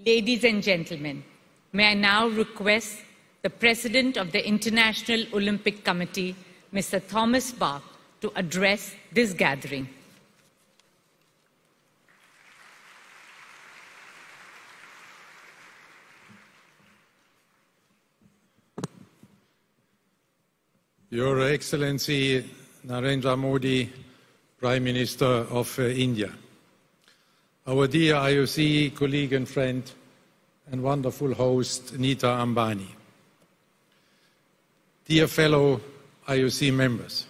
Ladies and gentlemen, may I now request the President of the International Olympic Committee, Mr. Thomas Bach, to address this gathering. Your Excellency Narendra Modi, Prime Minister of India, our dear IOC colleague and friend and wonderful host, Nita Ambani, dear fellow IOC members,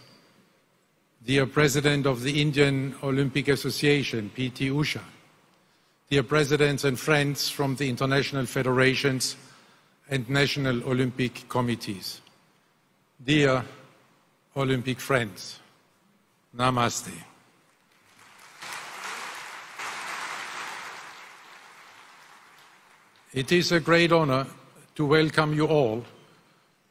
dear President of the Indian Olympic Association, PT Usha, dear presidents and friends from the international federations and national Olympic committees, dear Olympic friends, Namaste. It is a great honor to welcome you all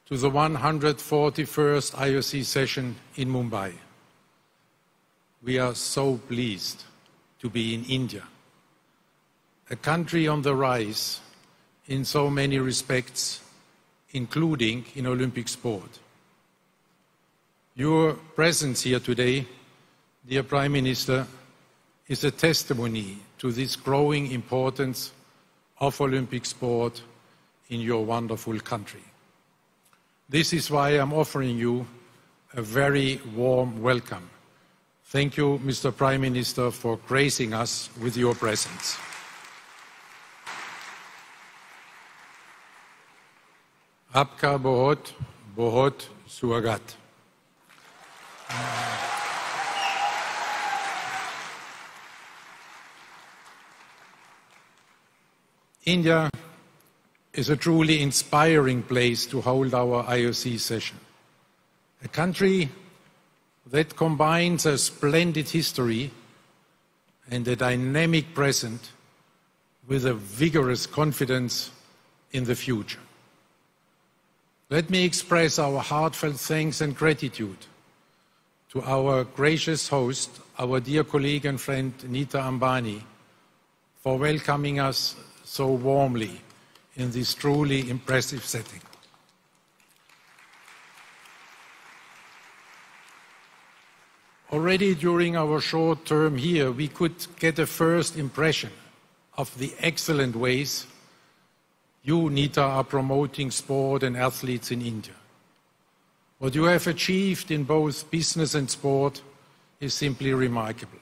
to the 141st IOC session in Mumbai. We are so pleased to be in India, a country on the rise in so many respects, including in Olympic sport. Your presence here today, dear Prime Minister, is a testimony to this growing importance of Olympic sport in your wonderful country. This is why I'm offering you a very warm welcome. Thank you, Mr. Prime Minister, for gracing us with your presence. Aapka bahut, bahut swagat. India is a truly inspiring place to hold our IOC session. A country that combines a splendid history and a dynamic present with a vigorous confidence in the future. Let me express our heartfelt thanks and gratitude to our gracious host, our dear colleague and friend Nita Ambani, for welcoming us so warmly in this truly impressive setting. Already during our short term here, we could get a first impression of the excellent ways you, Nita, are promoting sport and athletes in India. What you have achieved in both business and sport is simply remarkable.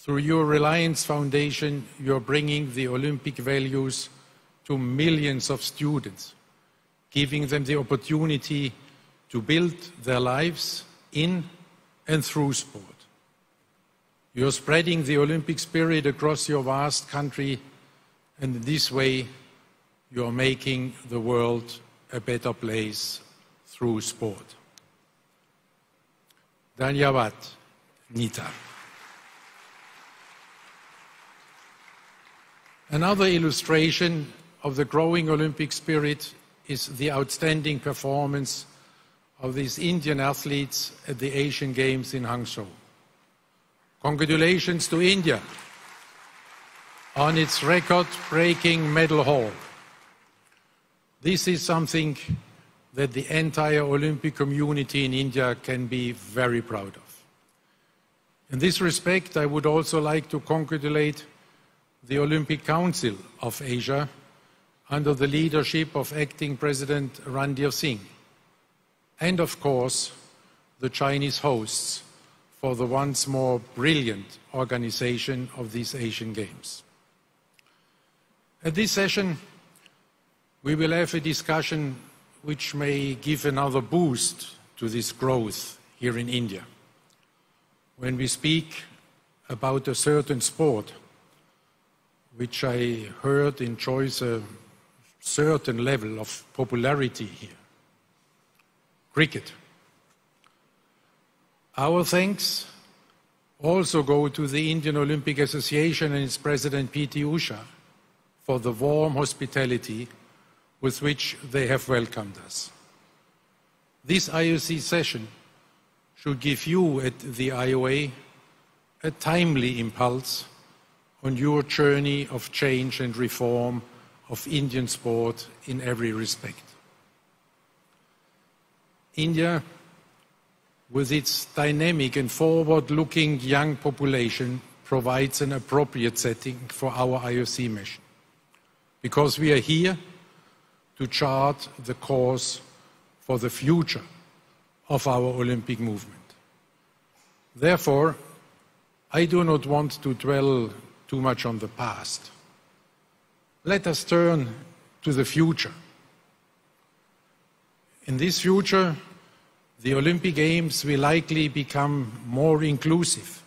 Through your Reliance Foundation, you are bringing the Olympic values to millions of students, giving them the opportunity to build their lives in and through sport. You are spreading the Olympic spirit across your vast country, and in this way, you are making the world a better place through sport. Dhanyavad, Nita. Another illustration of the growing Olympic spirit is the outstanding performance of these Indian athletes at the Asian Games in Hangzhou. Congratulations to India on its record-breaking medal haul. This is something that the entire Olympic community in India can be very proud of. In this respect, I would also like to congratulate the Olympic Council of Asia under the leadership of Acting President Ranveer Singh, and of course, the Chinese hosts for the once more brilliant organization of these Asian Games. At this session, we will have a discussion which may give another boost to this growth here in India. When we speak about a certain sport, which I heard enjoys a certain level of popularity here, cricket. Our thanks also go to the Indian Olympic Association and its president PT Usha for the warm hospitality with which they have welcomed us. This IOC session should give you at the IOA a timely impulse on your journey of change and reform of Indian sport in every respect. India, with its dynamic and forward-looking young population, provides an appropriate setting for our IOC mission, because we are here to chart the course for the future of our Olympic movement. Therefore, I do not want to dwell too much on the past. Let us turn to the future. In this future, the Olympic Games will likely become more inclusive,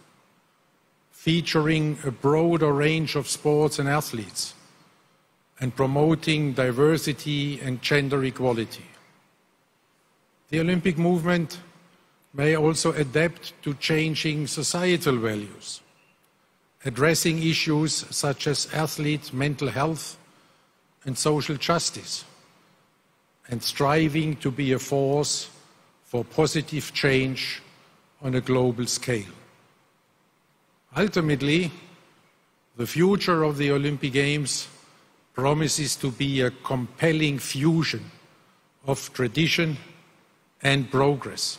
featuring a broader range of sports and athletes, and promoting diversity and gender equality. The Olympic movement may also adapt to changing societal values, addressing issues such as athlete mental health and social justice, and striving to be a force for positive change on a global scale. Ultimately, the future of the Olympic Games promises to be a compelling fusion of tradition and progress,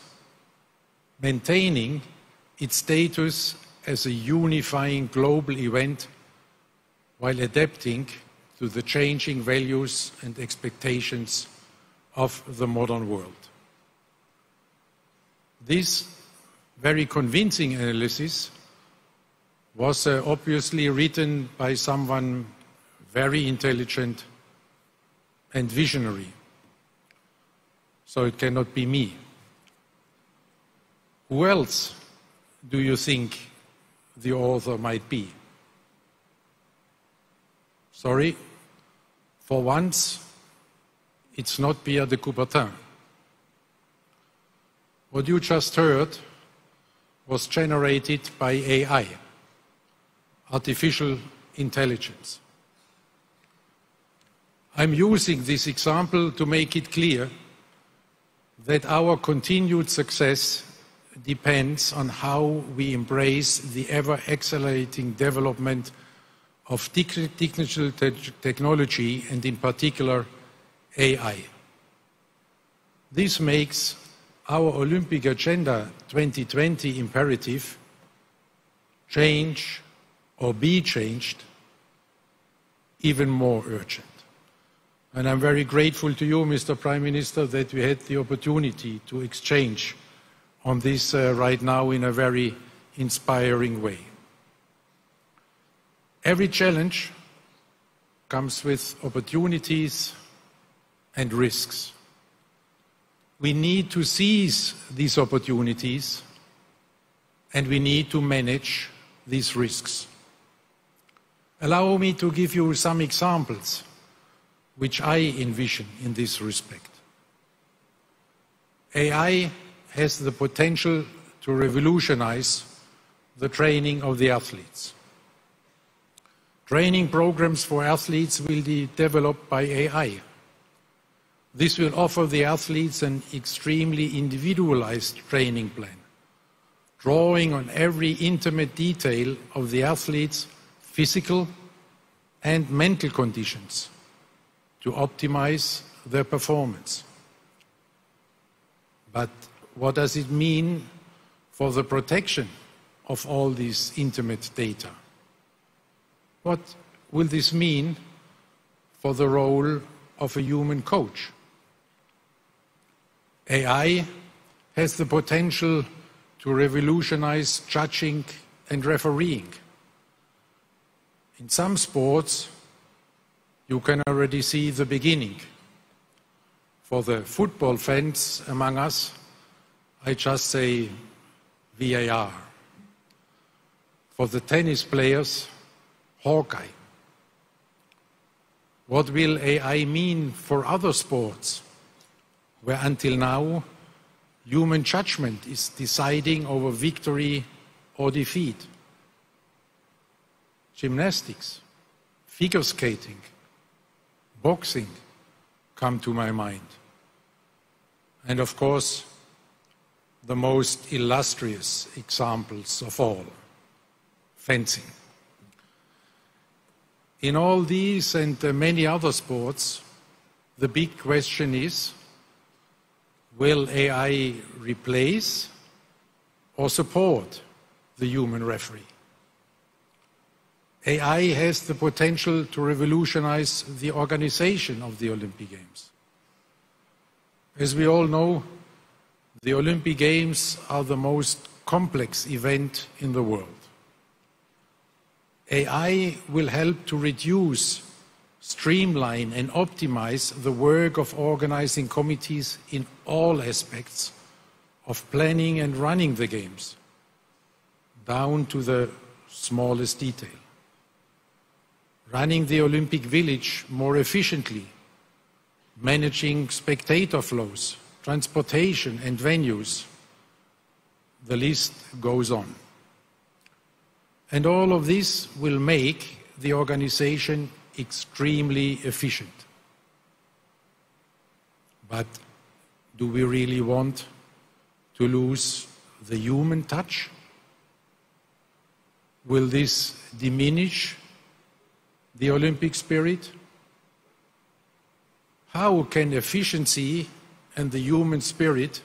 maintaining its status as a unifying global event while adapting to the changing values and expectations of the modern world. This very convincing analysis was obviously written by someone very intelligent and visionary, so it cannot be me. Who else do you think the author might be? Sorry, for once, it's not Pierre de Coubertin. What you just heard was generated by AI, artificial intelligence. I'm using this example to make it clear that our continued success depends on how we embrace the ever-accelerating development of digital technology, and in particular AI. This makes our Olympic Agenda 2020 imperative, change or be changed, even more urgent. And I'm very grateful to you, Mr. Prime Minister, that we had the opportunity to exchange on this right now in a very inspiring way. Every challenge comes with opportunities and risks. We need to seize these opportunities, and we need to manage these risks. Allow me to give you some examples which I envision in this respect. AI has the potential to revolutionize the training of the athletes. Training programs for athletes will be developed by AI. This will offer the athletes an extremely individualized training plan, drawing on every intimate detail of the athlete's physical and mental conditions to optimize their performance. But what does it mean for the protection of all these intimate data? What will this mean for the role of a human coach? AI has the potential to revolutionize judging and refereeing. In some sports, you can already see the beginning. For the football fans among us, I just say VAR. For the tennis players, Hawkeye. What will AI mean for other sports, where until now human judgment is deciding over victory or defeat? Gymnastics, figure skating, boxing come to my mind. And of course, the most illustrious examples of all, fencing. In all these and many other sports, the big question is, will AI replace or support the human referee? AI has the potential to revolutionize the organization of the Olympic Games. As we all know, the Olympic Games are the most complex event in the world. AI will help to reduce, streamline and optimize the work of organizing committees in all aspects of planning and running the Games, down to the smallest detail. Running the Olympic Village more efficiently, managing spectator flows, transportation and venues. The list goes on. And all of this will make the organization extremely efficient. But do we really want to lose the human touch? Will this diminish the Olympic spirit? How can efficiency and the human spirit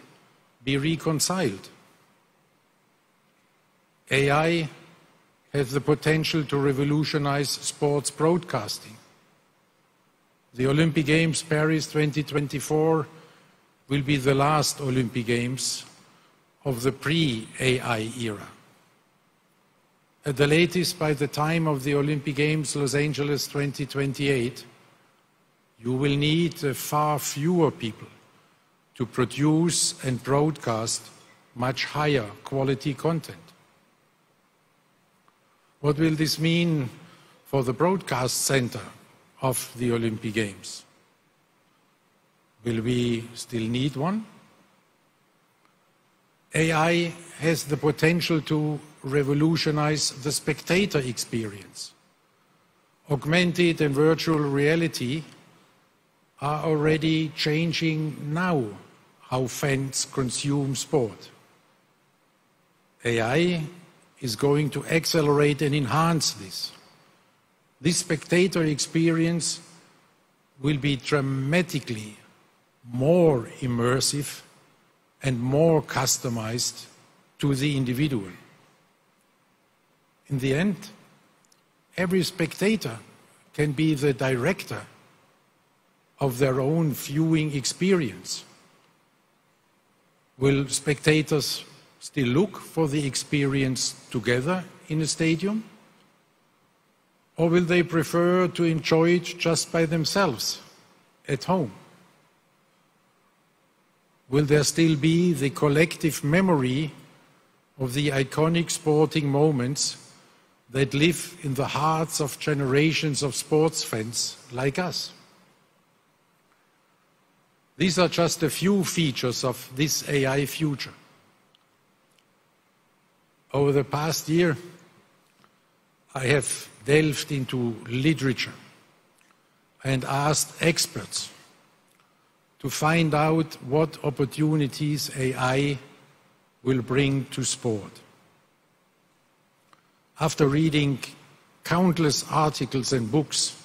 be reconciled? AI has the potential to revolutionize sports broadcasting. The Olympic Games Paris 2024 will be the last Olympic Games of the pre-AI era. At the latest, by the time of the Olympic Games Los Angeles 2028, you will need far fewer people to produce and broadcast much higher quality content. What will this mean for the broadcast center of the Olympic Games? Will we still need one? AI has the potential to revolutionize the spectator experience. Augmented and virtual reality are already changing now how fans consume sport. AI is going to accelerate and enhance this. This spectator experience will be dramatically more immersive and more customized to the individual. In the end, every spectator can be the director of their own viewing experience. Will spectators still look for the experience together in a stadium? Or will they prefer to enjoy it just by themselves at home? Will there still be the collective memory of the iconic sporting moments that live in the hearts of generations of sports fans like us? These are just a few features of this AI future. Over the past year, I have delved into literature and asked experts to find out what opportunities AI will bring to sport. After reading countless articles and books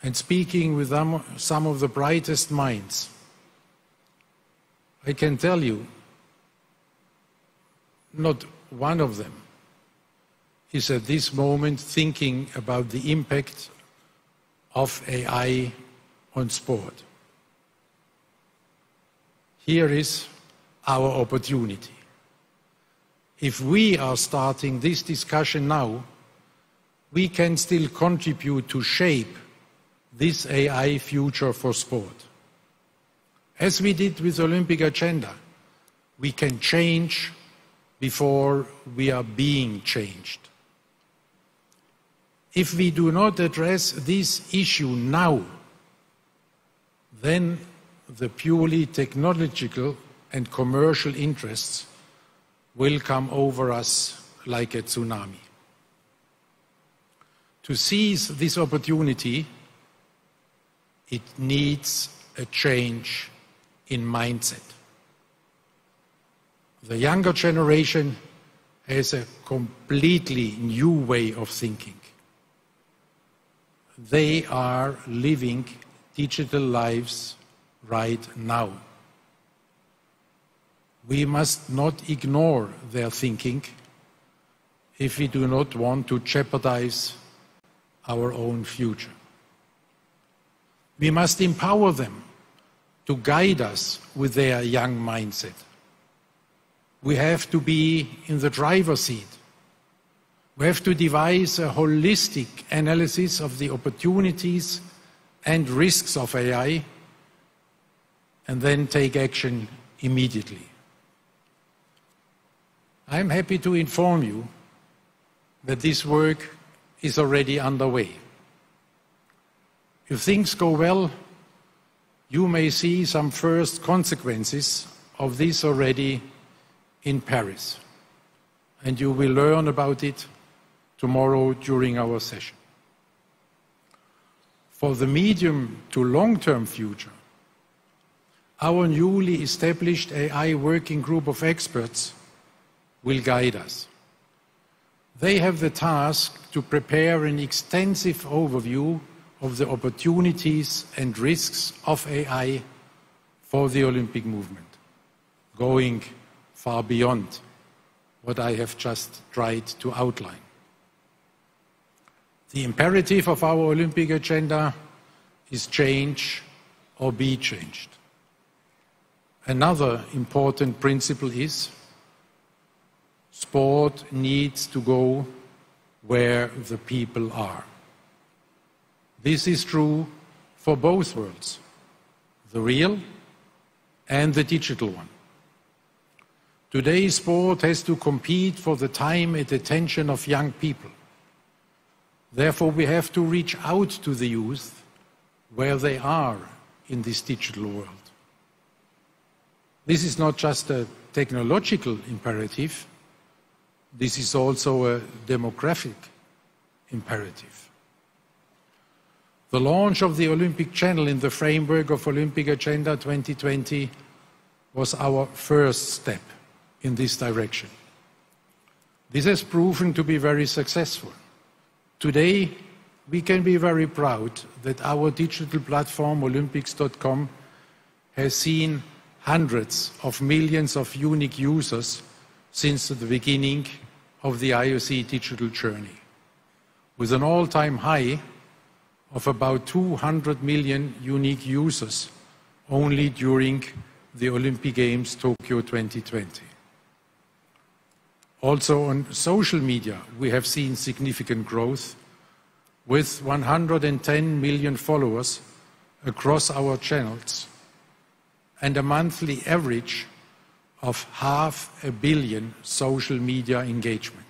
and speaking with some of the brightest minds, I can tell you, not one of them is at this moment thinking about the impact of AI on sport. Here is our opportunity. If we are starting this discussion now, we can still contribute to shape this AI future for sport. As we did with the Olympic agenda, we can change before we are being changed. If we do not address this issue now, then the purely technological and commercial interests will come over us like a tsunami. To seize this opportunity, it needs a change in mindset. The younger generation has a completely new way of thinking. they are living digital lives right now. We must not ignore their thinking if we do not want to jeopardize our own future. We must empower them to guide us with their young mindset. We have to be in the driver's seat. We have to devise a holistic analysis of the opportunities and risks of AI and then take action immediately. I'm happy to inform you that this work is already underway. If things go well, you may see some first consequences of this already in Paris, and you will learn about it tomorrow during our session. For the medium to long-term future, our newly established AI working group of experts will guide us. They have the task to prepare an extensive overview of the opportunities and risks of AI for the Olympic movement, going far beyond what I have just tried to outline. The imperative of our Olympic agenda is change or be changed. Another important principle is sport needs to go where the people are. This is true for both worlds, the real and the digital one. Today, sport has to compete for the time and attention of young people. Therefore, we have to reach out to the youth where they are in this digital world. This is not just a technological imperative, this is also a demographic imperative. The launch of the Olympic Channel in the framework of Olympic Agenda 2020 was our first step in this direction. This has proven to be very successful. Today, we can be very proud that our digital platform, Olympics.com, has seen hundreds of millions of unique users since the beginning of the IOC digital journey, with an all-time high of about 200 million unique users only during the Olympic Games Tokyo 2020. Also on social media, we have seen significant growth with 110 million followers across our channels and a monthly average of 500 million social media engagement.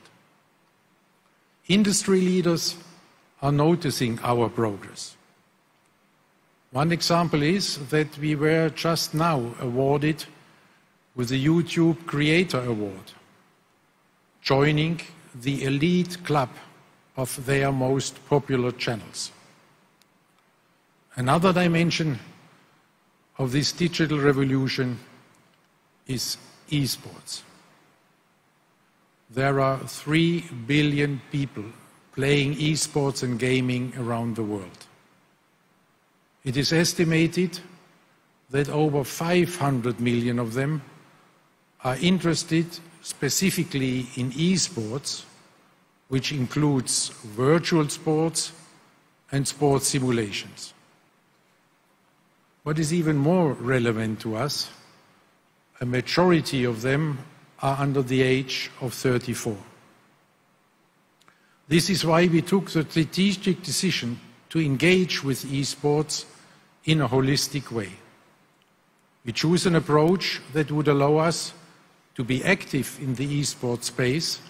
Industry leaders are noticing our progress. One example is that we were just now awarded with the YouTube Creator Award, joining the elite club of their most popular channels. Another dimension of this digital revolution is esports. There are 3 billion people playing esports and gaming around the world. It is estimated that over 500 million of them are interested specifically in esports, which includes virtual sports and sports simulations. What is even more relevant to us, a majority of them are under the age of 34. This is why we took the strategic decision to engage with esports in a holistic way. We choose an approach that would allow us to be active in the esports space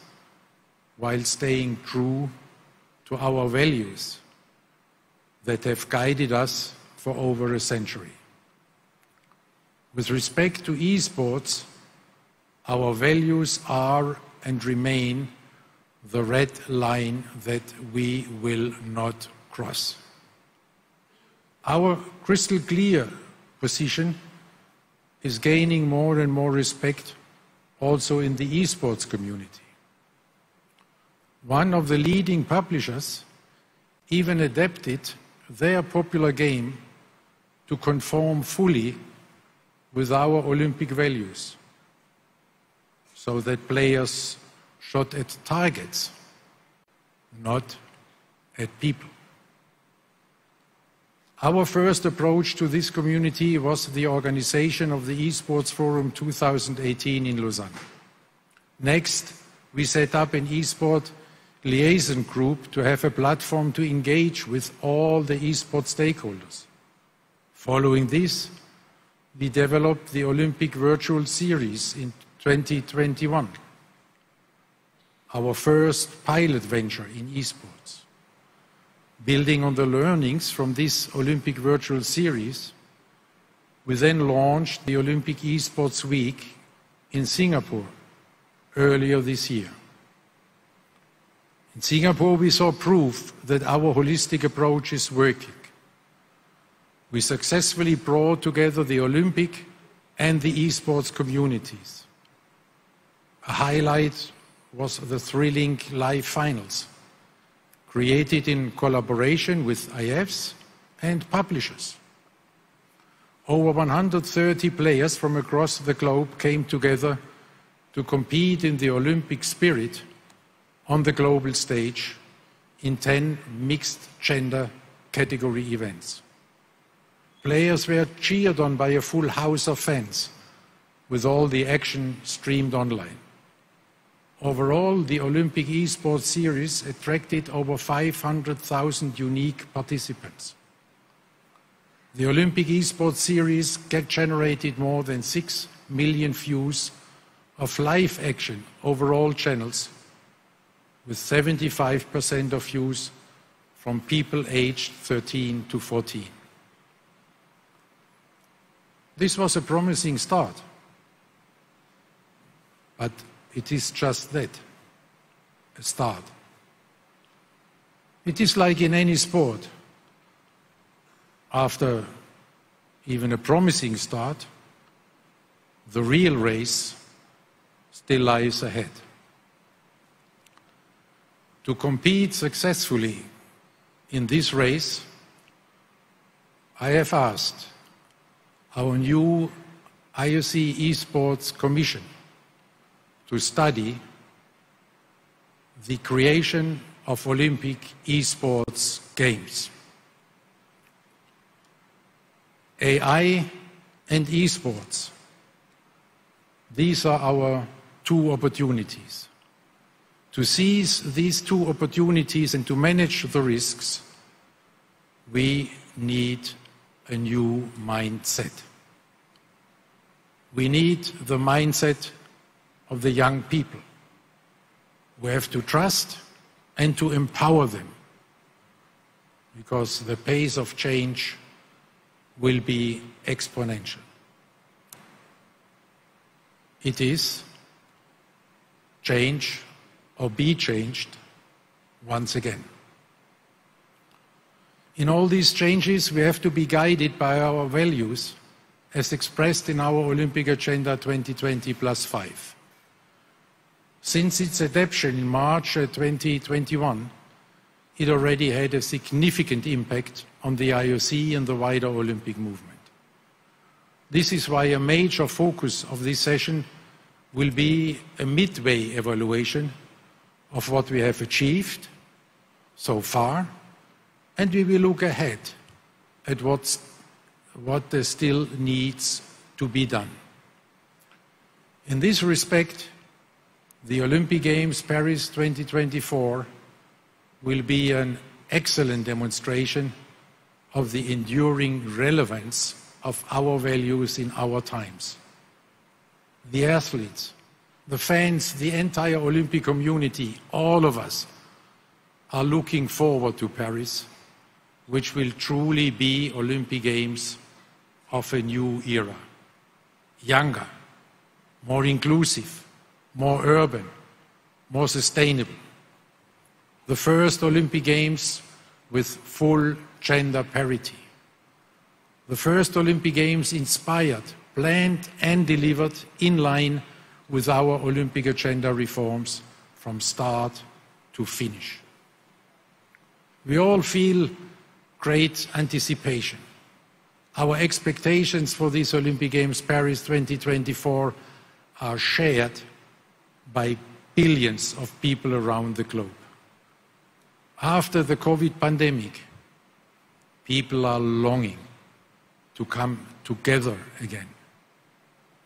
while staying true to our values that have guided us for over a century. With respect to esports, our values are and remain the red line that we will not cross. Our crystal clear position is gaining more and more respect also in the esports community. One of the leading publishers even adapted their popular game to conform fully with our Olympic values, so that players shot at targets, not at people. Our first approach to this community was the organization of the Esports Forum 2018 in Lausanne. Next, we set up an eSport liaison group to have a platform to engage with all the eSport stakeholders. Following this, we developed the Olympic Virtual Series in 2021, our first pilot venture in esports. Building on the learnings from this Olympic Virtual Series, we then launched the Olympic Esports Week in Singapore earlier this year. In Singapore, we saw proof that our holistic approach is working. We successfully brought together the Olympic and the esports communities. A highlight was the thrilling live finals, created in collaboration with IFs and publishers. Over 130 players from across the globe came together to compete in the Olympic spirit on the global stage in 10 mixed-gender category events. Players were cheered on by a full house of fans, with all the action streamed online. Overall, the Olympic Esports Series attracted over 500,000 unique participants. The Olympic Esports Series generated more than 6 million views of live action over all channels, with 75% of views from people aged 13 to 14. This was a promising start, but it is just that, a start. It is like in any sport. After even a promising start, the real race still lies ahead. To compete successfully in this race, I have asked our new IOC Esports Commission to study the creation of Olympic Esports Games. AI and esports, these are our two opportunities. To seize these two opportunities and to manage the risks, we need a new mindset. We need the mindset of the young people. We have to trust and to empower them, because the pace of change will be exponential. It is change or be changed once again. In all these changes, we have to be guided by our values as expressed in our Olympic Agenda 2020+5. Since its adoption in March 2021, it already had a significant impact on the IOC and the wider Olympic movement. This is why a major focus of this session will be a midway evaluation of what we have achieved so far, and we will look ahead at what still needs to be done. In this respect, the Olympic Games Paris 2024 will be an excellent demonstration of the enduring relevance of our values in our times. The athletes, the fans, the entire Olympic community, all of us are looking forward to Paris, which will truly be Olympic Games of a new era. Younger, more inclusive, more urban, more sustainable. The first Olympic Games with full gender parity. The first Olympic Games inspired, planned and delivered in line with our Olympic agenda reforms from start to finish. We all feel great anticipation. Our expectations for these Olympic Games Paris 2024 are shared by billions of people around the globe. After the COVID pandemic, people are longing to come together again.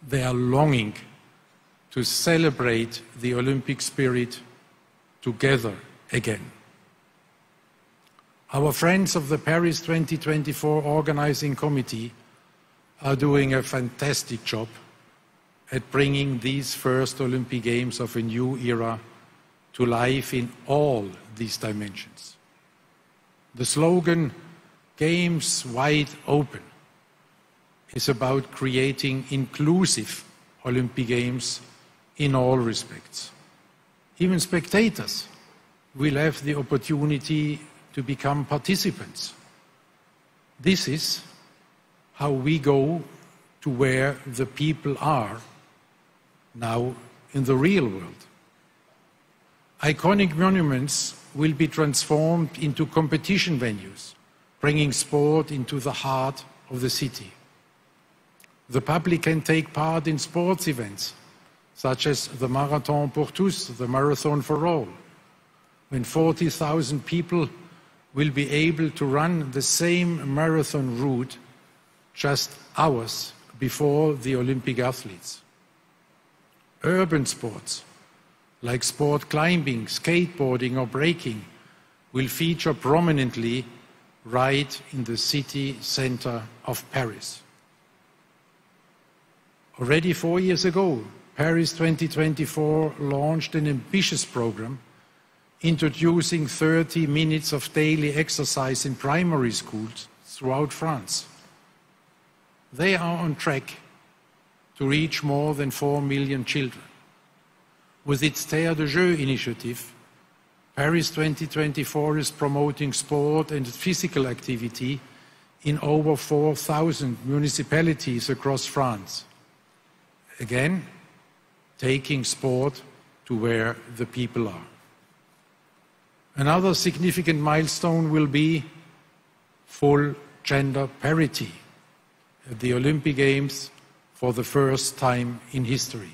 They are longing to celebrate the Olympic spirit together again. Our friends of the Paris 2024 Organizing Committee are doing a fantastic job at bringing these first Olympic Games of a new era to life in all these dimensions. The slogan, Games Wide Open, is about creating inclusive Olympic Games in all respects. Even spectators will have the opportunity to become participants. This is how we go to where the people are now in the real world. Iconic monuments will be transformed into competition venues, bringing sport into the heart of the city. The public can take part in sports events, such as the Marathon pour tous, the Marathon for all, when 40,000 people will be able to run the same marathon route just hours before the Olympic athletes. Urban sports, like sport climbing, skateboarding or breaking, will feature prominently right in the city center of Paris. Already 4 years ago, Paris 2024 launched an ambitious program introducing 30 minutes of daily exercise in primary schools throughout France. They are on track to reach more than 4 million children. With its Terre de Jeux initiative, Paris 2024 is promoting sport and physical activity in over 4,000 municipalities across France. Again, taking sport to where the people are. Another significant milestone will be full gender parity at the Olympic Games for the first time in history.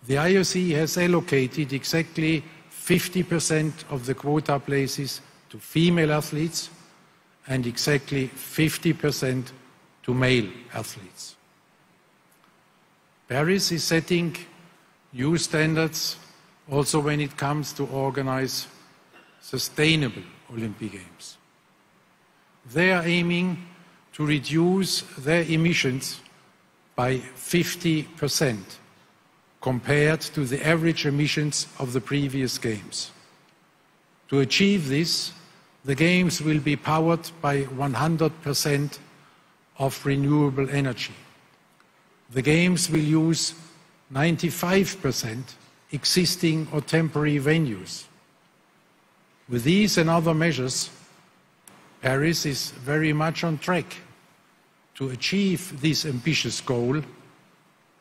The IOC has allocated exactly 50% of the quota places to female athletes and exactly 50% to male athletes. Paris is setting new standards also when it comes to organize sustainable Olympic Games. They are aiming to reduce their emissions by 50% compared to the average emissions of the previous Games. To achieve this, the Games will be powered by 100% of renewable energy. The Games will use 95% existing or temporary venues. With these and other measures, Paris is very much on track to achieve this ambitious goal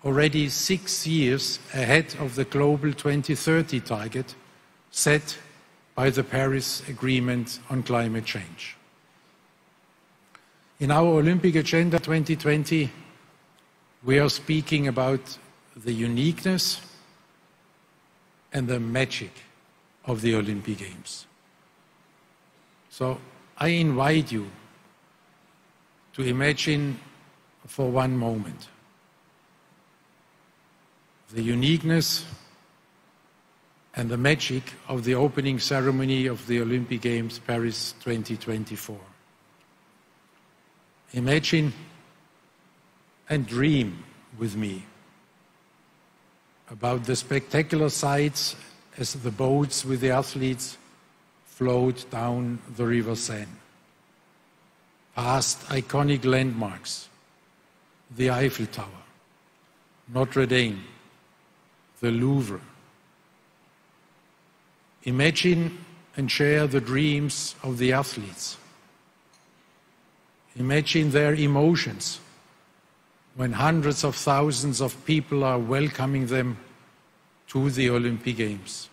already 6 years ahead of the global 2030 target set by the Paris Agreement on Climate Change. In our Olympic Agenda 2020, we are speaking about the uniqueness and the magic of the Olympic Games. So I invite you to imagine for one moment the uniqueness and the magic of the opening ceremony of the Olympic Games Paris 2024. Imagine and dream with me about the spectacular sights as the boats with the athletes float down the River Seine, past iconic landmarks, the Eiffel Tower, Notre Dame, the Louvre. Imagine and share the dreams of the athletes. Imagine their emotions when hundreds of thousands of people are welcoming them to the Olympic Games,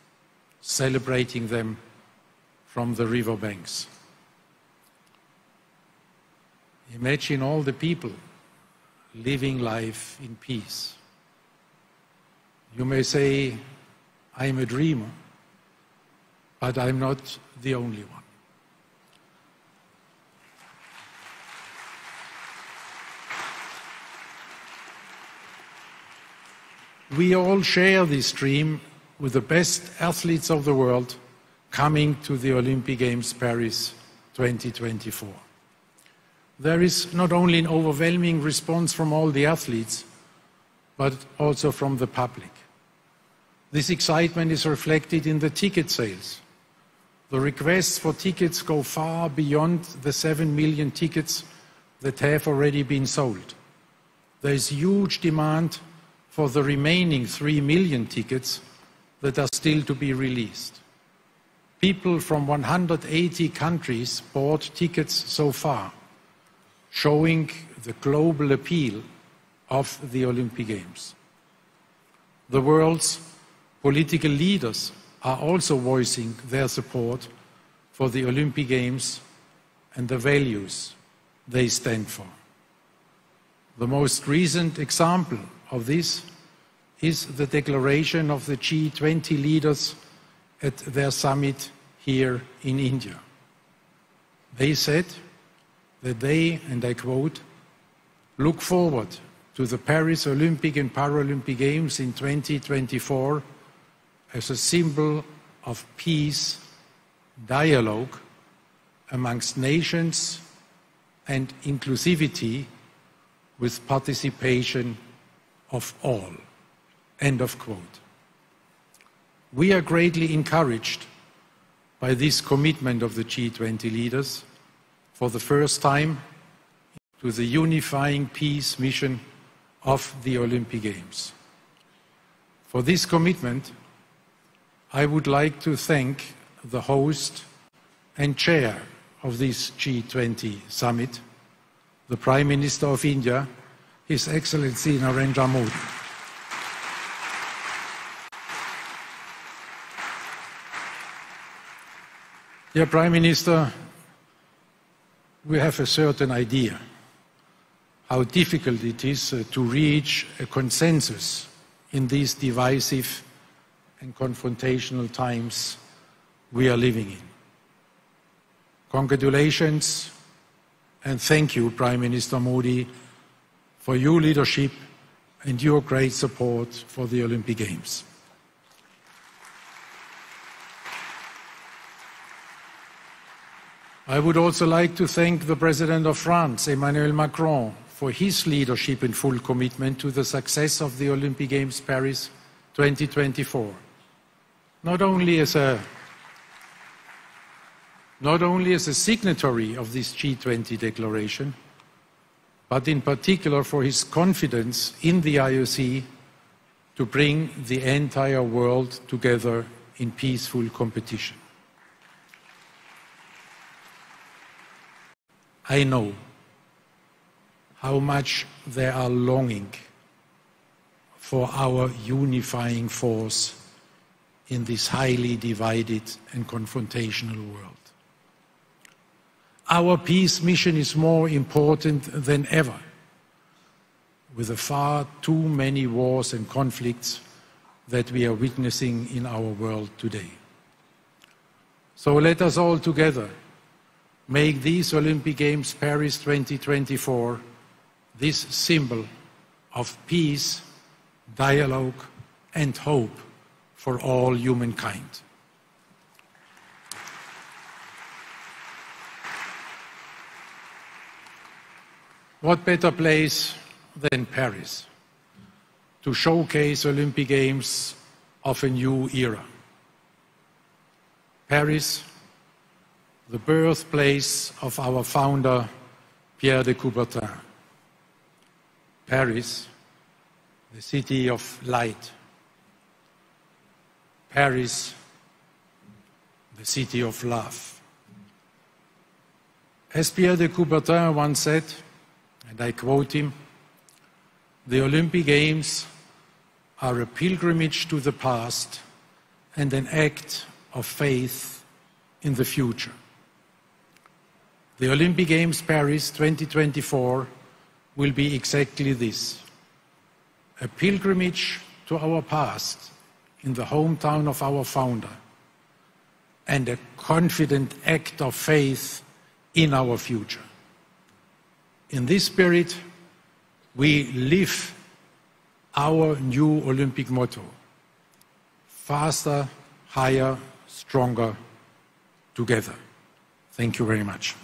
celebrating them from the riverbanks. Imagine all the people living life in peace. You may say, I'm a dreamer, but I'm not the only one. We all share this dream with the best athletes of the world coming to the Olympic Games Paris 2024. There is not only an overwhelming response from all the athletes, but also from the public. This excitement is reflected in the ticket sales. The requests for tickets go far beyond the 7 million tickets that have already been sold. There is huge demand for the remaining 3 million tickets that are still to be released. People from 180 countries bought tickets so far, showing the global appeal of the Olympic Games. The world's political leaders are also voicing their support for the Olympic Games and the values they stand for. The most recent example of this is the declaration of the G20 leaders at their summit here in India. They said that they, and I quote, look forward to the Paris Olympic and Paralympic Games in 2024 as a symbol of peace, dialogue amongst nations and inclusivity with participation of all. End of quote. We are greatly encouraged by this commitment of the G20 leaders for the first time to the unifying peace mission of the Olympic Games. For this commitment, I would like to thank the host and chair of this G20 summit, the Prime Minister of India, His Excellency Narendra Modi. Dear Prime Minister, we have a certain idea how difficult it is to reach a consensus in these divisive and confrontational times we are living in. Congratulations and thank you, Prime Minister Modi, for your leadership and your great support for the Olympic Games. I would also like to thank the President of France, Emmanuel Macron, for his leadership and full commitment to the success of the Olympic Games Paris 2024. Not only as a signatory of this G20 declaration, but in particular for his confidence in the IOC to bring the entire world together in peaceful competition. I know how much they are longing for our unifying force in this highly divided and confrontational world. Our peace mission is more important than ever, with the far too many wars and conflicts that we are witnessing in our world today. So let us all together make these Olympic Games Paris 2024 this symbol of peace, dialogue, and hope for all humankind. What better place than Paris to showcase Olympic Games of a new era? Paris, the birthplace of our founder, Pierre de Coubertin. Paris, the city of light. Paris, the city of love. As Pierre de Coubertin once said, and I quote him, "The Olympic Games are a pilgrimage to the past and an act of faith in the future. The Olympic Games Paris 2024 will be exactly this: a pilgrimage to our past in the hometown of our founder, and a confident act of faith in our future. In this spirit, we live our new Olympic motto: faster, higher, stronger, together. Thank you very much.